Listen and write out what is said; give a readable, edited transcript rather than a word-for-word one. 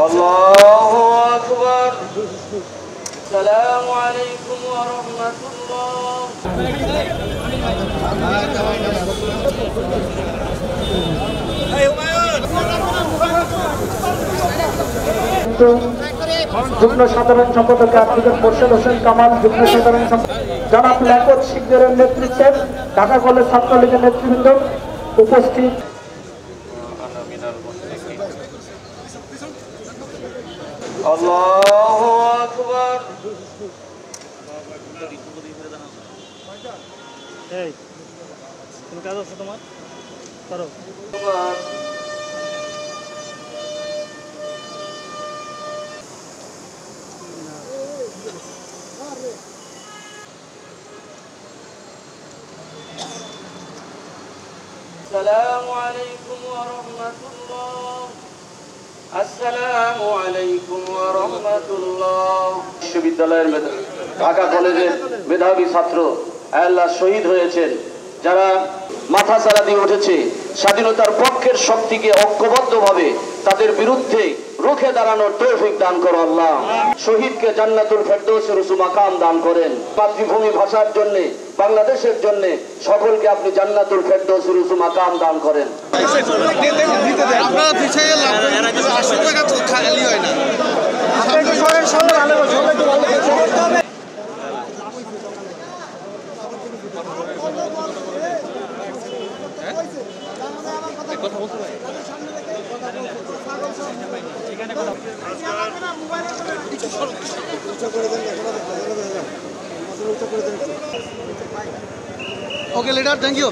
আল্লাহু আকবার। আসসালামু আলাইকুম ওয়া রাহমাতুল্লাহ। যুগ্ম সাধারণ সম্পাদক অ্যাডভোকেট মোর্শেদ হোসেন কামাল, যুগ্ম সাধারণ সম্পাদক জনাব লেখক শিকদারের নেতৃত্বে ঢাকা কলেজ ছাত্রলীগের নেতৃবৃন্দ উপস্থিত। আল্লাহু আকবার। এই কোন কাজ আছে তোমার? করো। আসসালামু আলাইকুম ওয়া রাহমাতুল্লাহ। আসসালামু আলাইকুম ওয়া রাহমাতুল্লাহ। বিশ্ববিদ্যালয়ের ঢাকা কলেজের মেধাবী ছাত্র আল্লাহ শহীদ হয়েছেন, যারা মাথা চারা দিয়ে উঠেছে স্বাধীনতার পক্ষের শক্তিকে ঐক্যবদ্ধভাবে তাদের বিরুদ্ধে রুখে দাঁড়ানোর তৌফিক দান করো আল্লাহ। শহীদকে জান্নাতুল ফেরদৌসের উঁচু মাকাম দান করেন। মাতৃভূমি ভাষার জন্য, বাংলাদেশের জন্য সকলকে আপনি জান্নাতুল ফেরদৌসের উঁচু মাকাম দান করেন। কথা বলতে পারি ওকে লিডার, থ্যাংক ইউ।